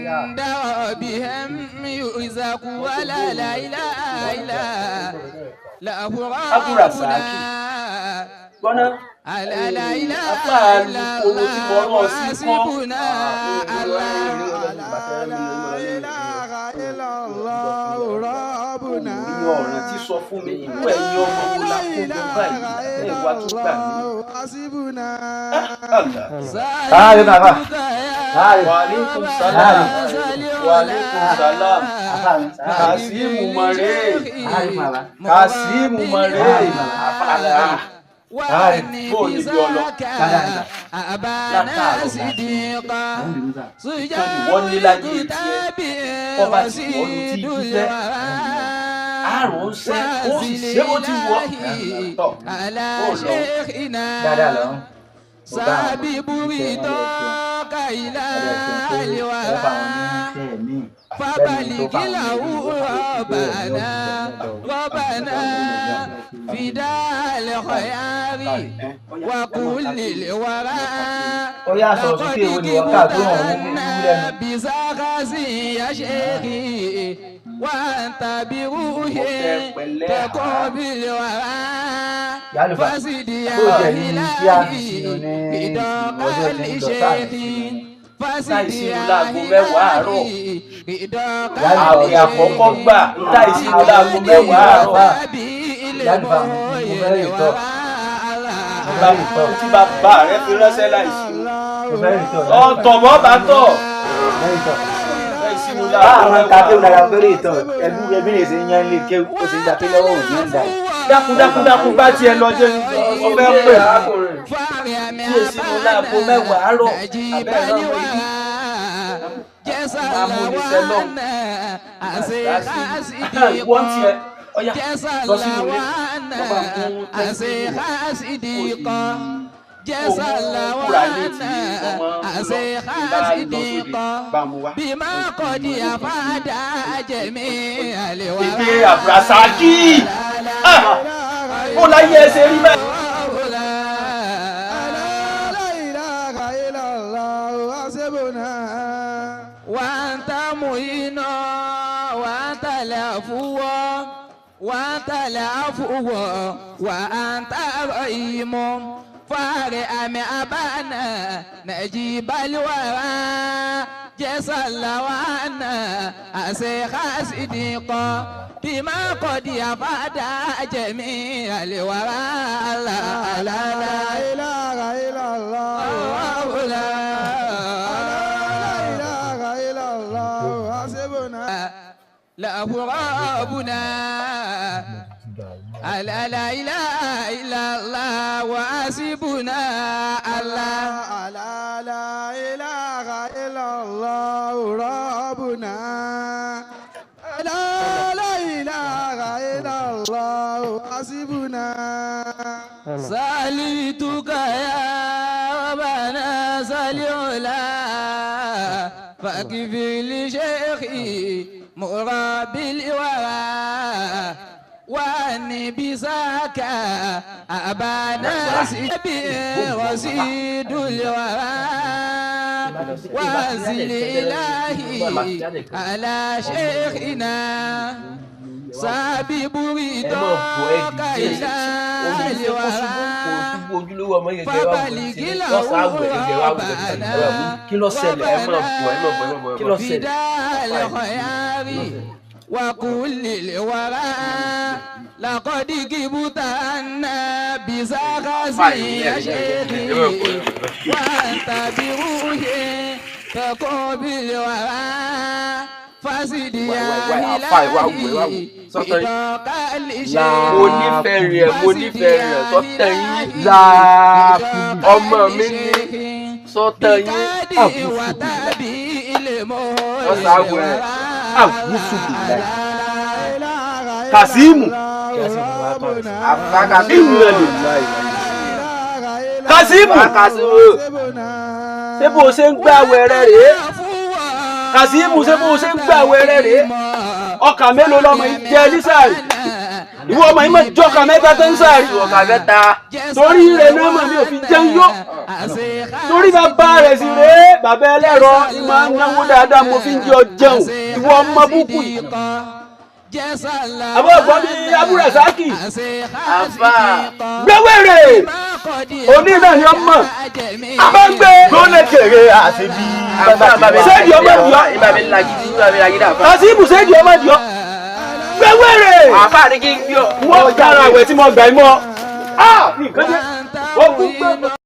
عند ربهم يرزقون ولا لا إله إلا له ربنا لا لا إله إلا الله حسبنا لا إله إلا الله ربنا ọ̀ràn tí sọ fún mi inú ẹ̀yin ọmọ wo la kó lọ báyìí ẹ̀ wá tó gbà mí. Káàrí bàbá. Wàlékún sálám. Wàlékún sálám. Kàsímù mọ̀rẹ́. Kàsímù mọ̀rẹ́. وأني بذاك أبانا صديقا سجاد كتاب وسيد الورى على شيخنا سابب رضاك إلى الورى فبلغ له ربنا فداء الخيار وكل الورى لقد كبتنا بزغز يا شيخي وأنت بروح تقابل الورى فزد يا إلهي بداق لشيخي táìsí ìlú láago mẹ́wàá àárọ̀ àwẹ̀ àkọ́kọ́ gbà táìsí ìlú láago mẹ́wàá àárọ̀ tí bàbá rẹ fi ránṣẹ́ láìsí ọ̀tọ̀mọ́ bá tọ̀ táìsí ìlú láago mẹ́wàá dákúndákún bá tiẹ̀ lọ jẹ́ ọbẹ̀ pè tí èsì ìlú láago mẹ́wàá àárọ̀ abẹ́rẹ́ náà amúnisẹ́ náà wọ́n tiẹ̀ ọ̀yà lọ sínú ilé lọ́ba fún tẹ́sílẹ̀ بما قد أفاد جميع الورى ìpè àbúrásàkì ó láyé ẹsẹ̀ rí bẹ́ẹ̀. وأنت معين وأنت العفو وأنت العفو وأنت رحيم فارئ أبانا نجيب الورى جزا الله عنا أسيخ صديقا بما قد يفاد جميع الورى لا إله إلا الله لا إله إلا الله حسبنا له ربنا لا إله إلا الله وحسبنا الله لا إله إلا الله ربنا لا إله إلا الله حسبنا سألتك يا ربنا سليلا فاكفر لشيخي مرابي الورى وأني بذاك أبانا رصيد الورى وأنزل إلهي على شيخنا سابب رضاك إلى الورى فبلغ له ربنا فداء الخيار وكل الورى لقد كبتنا بزغز يا شيخي وأنت بروح تقابل الورى فزد يا إلهي بداق لشيخي mo nífẹ̀ẹ́ rẹ̀ sọ́tẹ̀ yín ọmọ mi ní sọ́tẹ̀ yín ọ̀sàwẹ̀ Kasimu ṣé bó ṣe ń gbààwẹ̀ rẹ̀ rèé Kasimu ṣé bó ṣe ń gbààwẹ̀ rẹ̀ rèé ọkà mélòó lọmọ ìjẹ nísàlẹ̀ ìwọ ọmọ yìí máa jọ́ka mẹ́ta tó ń sáré. Ìwọ̀ka mẹ́ta. Torí rẹ̀ náà mà mí ò fi jẹun yó. Torí bàbá rẹ̀ sì rèé bàbá ẹlẹ́rọ ni máa ń náwó dáadáa mo fi ń jẹ ọjẹun. Ìwọ ọmọ búkú yìí. Àbọ̀ ọ̀gbọ́n mi Abúrẹ̀sákì. Àfà. Gbẹ́wèrè. Òní náà ni ọmọ. Àbágbé. Gbọ́nà kéré àti bí. Sẹ́ẹ̀dì ọmọ diọ. Ìbàbí lagidi àfà. Kàsíìbù sẹ́ẹ̀dì ọmọ diọ. Gbẹ́wèrè. Àfà ní kí n gbé ọ. Wọ́n dára àwẹ̀ tí mo gbà í mọ́. Nǹkan jẹ́. Ó kú gbẹ́.